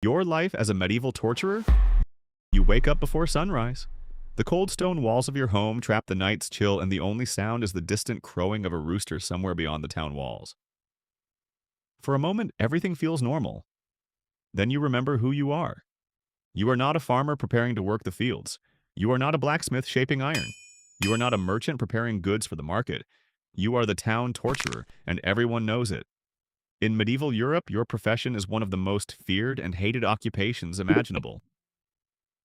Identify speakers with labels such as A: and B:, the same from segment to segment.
A: Your life as a medieval torturer? You wake up before sunrise. The cold stone walls of your home trap the night's chill, and the only sound is the distant crowing of a rooster somewhere beyond the town walls. For a moment, everything feels normal. Then you remember who you are. You are not a farmer preparing to work the fields. You are not a blacksmith shaping iron. You are not a merchant preparing goods for the market. You are the town torturer, and everyone knows it. In medieval Europe, your profession is one of the most feared and hated occupations imaginable.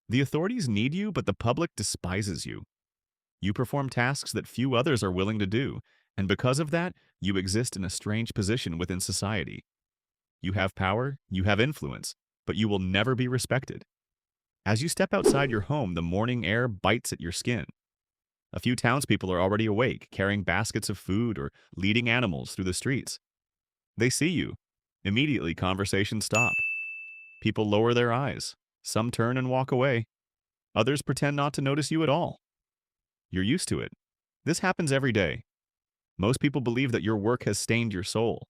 A: The authorities need you, but the public despises you. You perform tasks that few others are willing to do, and because of that, you exist in a strange position within society. You have power, you have influence, but you will never be respected. As you step outside your home, the morning air bites at your skin. A few townspeople are already awake, carrying baskets of food or leading animals through the streets. They see you. Immediately, conversations stop. People lower their eyes. Some turn and walk away. Others pretend not to notice you at all. You're used to it. This happens every day. Most people believe that your work has stained your soul.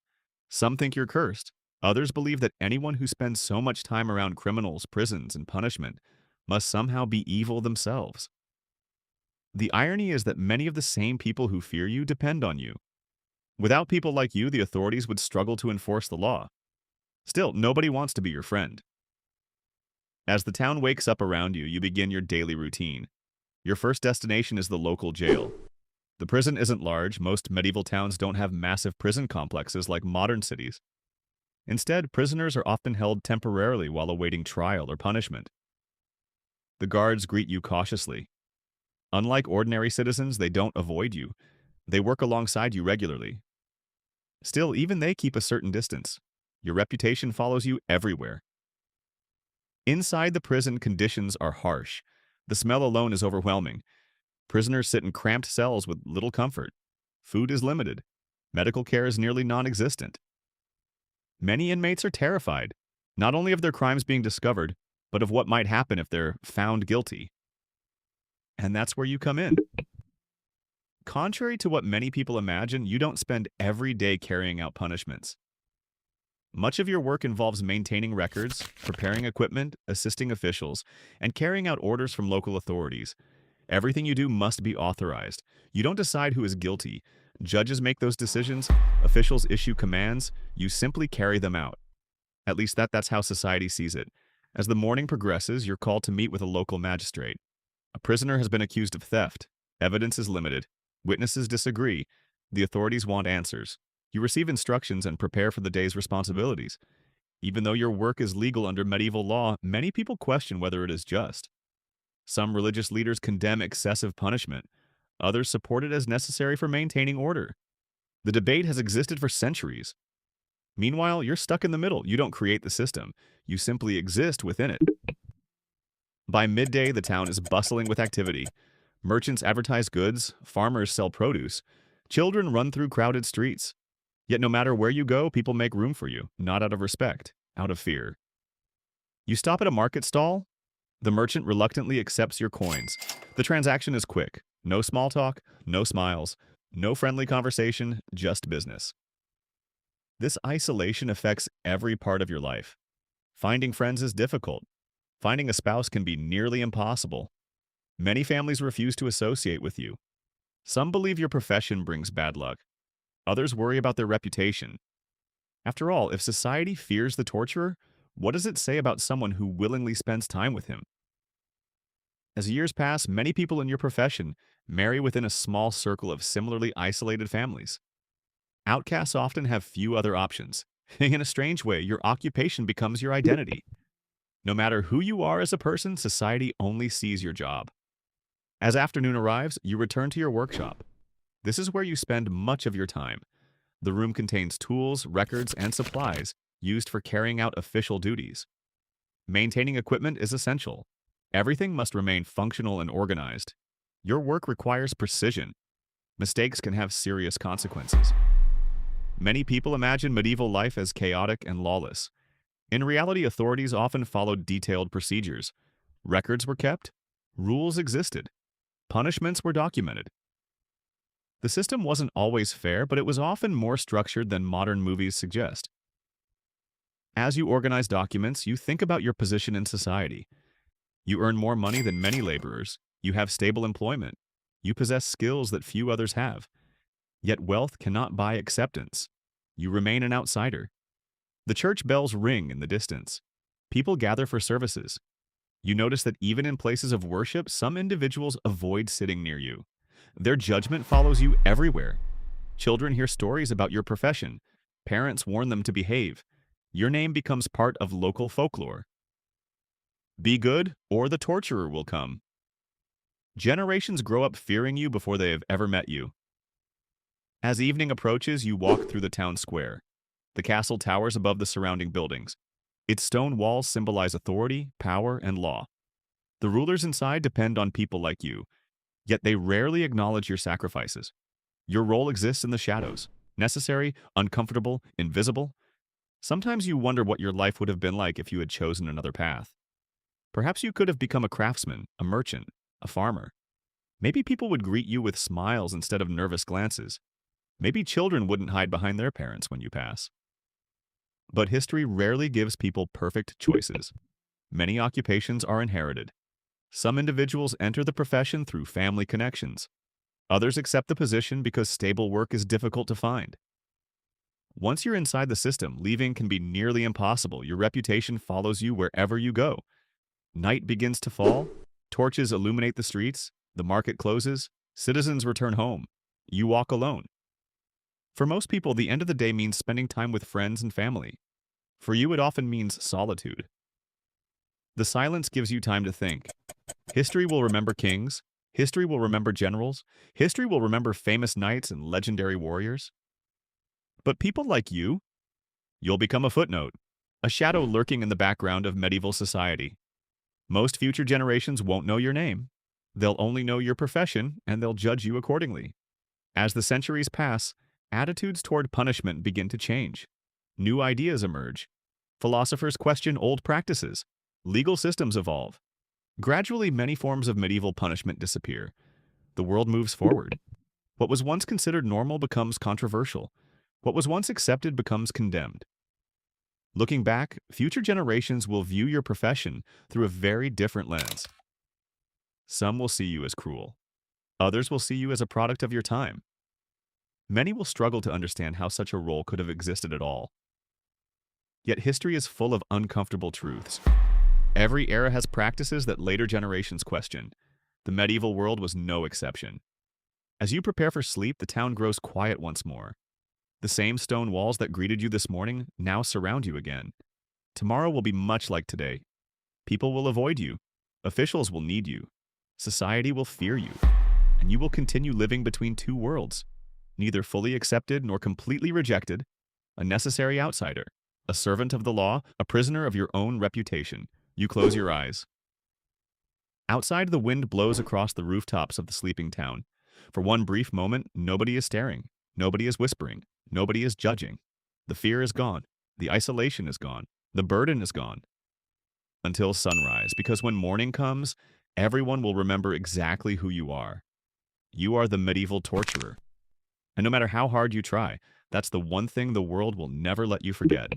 A: Some think you're cursed. Others believe that anyone who spends so much time around criminals, prisons, and punishment must somehow be evil themselves. The irony is that many of the same people who fear you depend on you. Without people like you, the authorities would struggle to enforce the law. Still, nobody wants to be your friend. As the town wakes up around you, you begin your daily routine. Your first destination is the local jail. The prison isn't large. Most medieval towns don't have massive prison complexes like modern cities. Instead, prisoners are often held temporarily while awaiting trial or punishment. The guards greet you cautiously. Unlike ordinary citizens, they don't avoid you. They work alongside you regularly. Still, even they keep a certain distance. Your reputation follows you everywhere. Inside the prison, conditions are harsh. The smell alone is overwhelming. Prisoners sit in cramped cells with little comfort. Food is limited. Medical care is nearly non-existent. Many inmates are terrified, not only of their crimes being discovered, but of what might happen if they're found guilty. And that's where you come in. Contrary to what many people imagine, you don't spend every day carrying out punishments. Much of your work involves maintaining records, preparing equipment, assisting officials, and carrying out orders from local authorities. Everything you do must be authorized. You don't decide who is guilty. Judges make those decisions, officials issue commands, you simply carry them out. At least that's how society sees it. As the morning progresses, you're called to meet with a local magistrate. A prisoner has been accused of theft. Evidence is limited. Witnesses disagree. The authorities want answers. You receive instructions and prepare for the day's responsibilities. Even though your work is legal under medieval law, many people question whether it is just. Some religious leaders condemn excessive punishment. Others support it as necessary for maintaining order. The debate has existed for centuries. Meanwhile, you're stuck in the middle. You don't create the system. You simply exist within it. By midday, the town is bustling with activity. Merchants advertise goods, farmers sell produce, children run through crowded streets. Yet no matter where you go, people make room for you, not out of respect, out of fear. You stop at a market stall. The merchant reluctantly accepts your coins. The transaction is quick. No small talk, no smiles, no friendly conversation, just business. This isolation affects every part of your life. Finding friends is difficult. Finding a spouse can be nearly impossible. Many families refuse to associate with you. Some believe your profession brings bad luck. Others worry about their reputation. After all, if society fears the torturer, what does it say about someone who willingly spends time with him? As years pass, many people in your profession marry within a small circle of similarly isolated families. Outcasts often have few other options. In a strange way, your occupation becomes your identity. No matter who you are as a person, society only sees your job. As afternoon arrives, you return to your workshop. This is where you spend much of your time. The room contains tools, records, and supplies used for carrying out official duties. Maintaining equipment is essential. Everything must remain functional and organized. Your work requires precision. Mistakes can have serious consequences. Many people imagine medieval life as chaotic and lawless. In reality, authorities often followed detailed procedures. Records were kept. Rules existed. Punishments were documented. The system wasn't always fair, but it was often more structured than modern movies suggest. As you organize documents, you think about your position in society. You earn more money than many laborers. You have stable employment. You possess skills that few others have. Yet wealth cannot buy acceptance. You remain an outsider. The church bells ring in the distance. People gather for services. You notice that even in places of worship, some individuals avoid sitting near you. Their judgment follows you everywhere. Children hear stories about your profession. Parents warn them to behave. Your name becomes part of local folklore. Be good, or the torturer will come. Generations grow up fearing you before they have ever met you. As evening approaches, you walk through the town square. The castle towers above the surrounding buildings. Its stone walls symbolize authority, power, and law. The rulers inside depend on people like you, yet they rarely acknowledge your sacrifices. Your role exists in the shadows, necessary, uncomfortable, invisible. Sometimes you wonder what your life would have been like if you had chosen another path. Perhaps you could have become a craftsman, a merchant, a farmer. Maybe people would greet you with smiles instead of nervous glances. Maybe children wouldn't hide behind their parents when you pass. But history rarely gives people perfect choices. Many occupations are inherited. Some individuals enter the profession through family connections. Others accept the position because stable work is difficult to find. Once you're inside the system, leaving can be nearly impossible. Your reputation follows you wherever you go. Night begins to fall. Torches illuminate the streets. The market closes. Citizens return home. You walk alone. For most people, the end of the day means spending time with friends and family. For you, it often means solitude. The silence gives you time to think. History will remember kings. History will remember generals. History will remember famous knights and legendary warriors. But people like you'll become a footnote, a shadow lurking in the background of medieval society. Most future generations won't know your name. They'll only know your profession, and they'll judge you accordingly. As the centuries pass, attitudes toward punishment begin to change. New ideas emerge. Philosophers question old practices. Legal systems evolve. Gradually, many forms of medieval punishment disappear. The world moves forward. What was once considered normal becomes controversial. What was once accepted becomes condemned. Looking back, future generations will view your profession through a very different lens. Some will see you as cruel. Others will see you as a product of your time. Many will struggle to understand how such a role could have existed at all. Yet history is full of uncomfortable truths. Every era has practices that later generations question. The medieval world was no exception. As you prepare for sleep, the town grows quiet once more. The same stone walls that greeted you this morning now surround you again. Tomorrow will be much like today. People will avoid you. Officials will need you. Society will fear you. And you will continue living between two worlds, neither fully accepted nor completely rejected, a necessary outsider, a servant of the law, a prisoner of your own reputation. You close your eyes. Outside, the wind blows across the rooftops of the sleeping town. For one brief moment, nobody is staring. Nobody is whispering. Nobody is judging. The fear is gone. The isolation is gone. The burden is gone. Until sunrise, because when morning comes, everyone will remember exactly who you are. You are the medieval torturer. And no matter how hard you try, that's the one thing the world will never let you forget.